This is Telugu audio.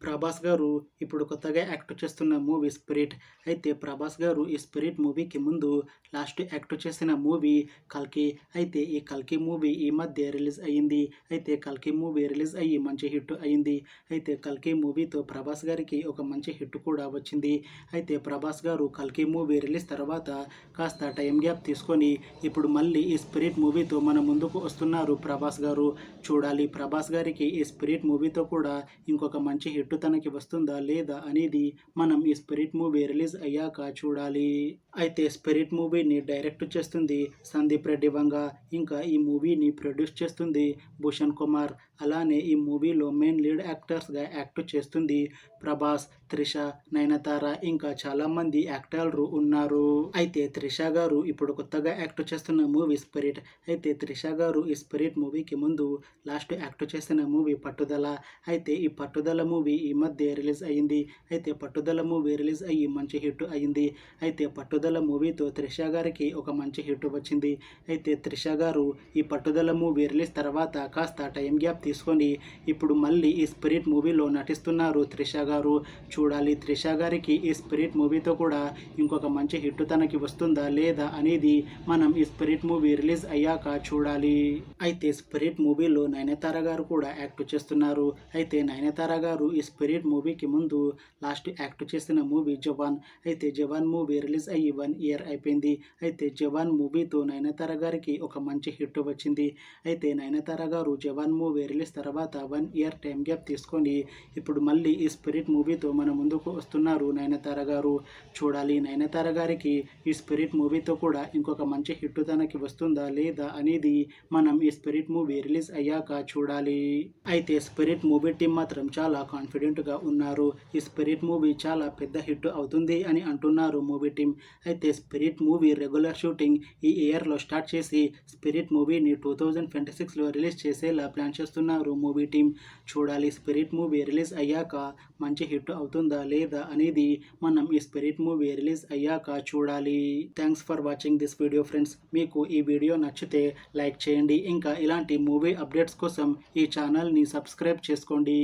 ప్రభాస్ గారు ఇప్పుడు కొత్తగా యాక్ట్ చేస్తున్న మూవీ 'స్పిరిట్'. అయితే ప్రభాస్ గారు ఈ 'స్పిరిట్' మూవీకి ముందు లాస్ట్ యాక్ట్ చేసిన మూవీ 'కల్కి'. అయితే ఈ 'కల్కి' మూవీ ఈ మధ్య రిలీజ్ అయ్యింది. అయితే 'కల్కి' మూవీ రిలీజ్ అయ్యి మంచి హిట్ అయింది. అయితే 'కల్కి' మూవీతో ప్రభాస్ గారికి ఒక మంచి హిట్ కూడా వచ్చింది. అయితే ప్రభాస్ గారు 'కల్కి' మూవీ రిలీజ్ తర్వాత కాస్త టైం గ్యాప్ తీసుకొని ఇప్పుడు మళ్ళీ ఈ 'స్పిరిట్' మూవీతో మన ముందుకు వస్తున్నారు ప్రభాస్ గారు. చూడాలి ప్రభాస్ గారికి ఈ 'స్పిరిట్' మూవీతో కూడా ఇంకొక మంచి హిట్ తనకి వస్తుందా లేదా అనేది మనం ఈ 'స్పిరిట్' మూవీ రిలీజ్ అయ్యాక చూడాలి. అయితే 'స్పిరిట్' మూవీని డైరెక్ట్ చేస్తుంది సందీప్ రెడ్డి వంగ. ఇంకా ఈ మూవీని ప్రొడ్యూస్ చేస్తుంది భూషణ్ కుమార్. అలానే ఈ మూవీలో మెయిన్ లీడ్ యాక్టర్స్గా యాక్ట్ చేస్తుంది ప్రభాస్, త్రిష, నయనతార ఇంకా చాలామంది యాక్టర్లు ఉన్నారు. అయితే త్రిష గారు ఇప్పుడు కొత్తగా యాక్ట్ చేస్తున్న మూవీ 'స్పిరిట్'. అయితే త్రిష గారు ఈ 'స్పిరిట్' మూవీకి ముందు లాస్ట్ యాక్ట్ చేసిన మూవీ 'పట్టుదల'. అయితే ఈ 'పట్టుదల' మూవీ ఈ మధ్య రిలీజ్ అయ్యింది. అయితే 'పట్టుదల' మూవీ రిలీజ్ అయ్యి మంచి హిట్ అయింది. అయితే 'పట్టుదల' మూవీతో త్రిష గారికి ఒక మంచి హిట్ వచ్చింది. అయితే త్రిష గారు ఈ 'పట్టుదల' మూవీ రిలీజ్ తర్వాత కాస్త టైం గ్యాప్ తీసుకొని ఇప్పుడు మళ్ళీ ఈ 'స్పిరిట్' మూవీలో నటిస్తున్నారు త్రిష గారు. చూడాలి త్రిష గారికి ఈ 'స్పిరిట్' మూవీతో కూడా ఇంకొక మంచి హిట్ తనకి వస్తుందా లేదా అనేది మనం ఈ 'స్పిరిట్' మూవీ రిలీజ్ అయ్యాక చూడాలి. అయితే 'స్పిరిట్' మూవీలో నయనతార గారు కూడా యాక్ట్ చేస్తున్నారు. అయితే నయనతార గారు ఈ 'స్పిరిట్' మూవీకి ముందు లాస్ట్ యాక్ట్ చేసిన మూవీ 'జవాన్'. అయితే 'జవాన్' మూవీ రిలీజ్ అయ్యి 1 ఇయర్ అయిపోయింది. అయితే 'జవాన్' మూవీతో నయనతార గారికి ఒక మంచి హిట్ వచ్చింది. అయితే నయనతార గారు 'జవాన్' మూవీ రిలీజ్ తర్వాత 1 ఇయర్ టైం గ్యాప్ తీసుకొని ఇప్పుడు మళ్ళీ ఈ 'స్పిరిట్' మూవీతో మన ముందుకు వస్తున్నారు నయనతార గారు. చూడాలి నయనతార గారికి ఈ 'స్పిరిట్' మూవీతో కూడా ఇంకొక మంచి హిట్ తనకి వస్తుందా లేదా అనేది మనం ఈ 'స్పిరిట్' మూవీ రిలీజ్ అయ్యాక చూడాలి. అయితే 'స్పిరిట్' మూవీ టీం మాత్రం చాలా కాన్ఫిడెంట్గా ఉన్నారు. ఈ 'స్పిరిట్' మూవీ చాలా పెద్ద హిట్ అవుతుంది అని అంటున్నారు మూవీ టీం. అయితే 'స్పిరిట్' మూవీ రెగ్యులర్ షూటింగ్ ఈ ఇయర్లో స్టార్ట్ చేసి 'స్పిరిట్' మూవీని 2026లో రిలీజ్ చేసేలా ప్లాన్ చేస్తున్నారు మూవీ టీం. చూడాలి 'స్పిరిట్' మూవీ రిలీజ్ అయ్యాక మంచి హిట్ అవుతుందా లేదా అనేది మనం ఈ 'స్పిరిట్' మూవీ రిలీజ్ అయ్యాక చూడాలి. Thanks for watching this video friends. మీకు ఈ వీడియో నచ్చితే లైక్ చేయండి. ఇంకా ఇలాంటి మూవీ అప్డేట్స్ కోసం ఈ ఛానల్ని సబ్స్క్రైబ్ చేసుకోండి.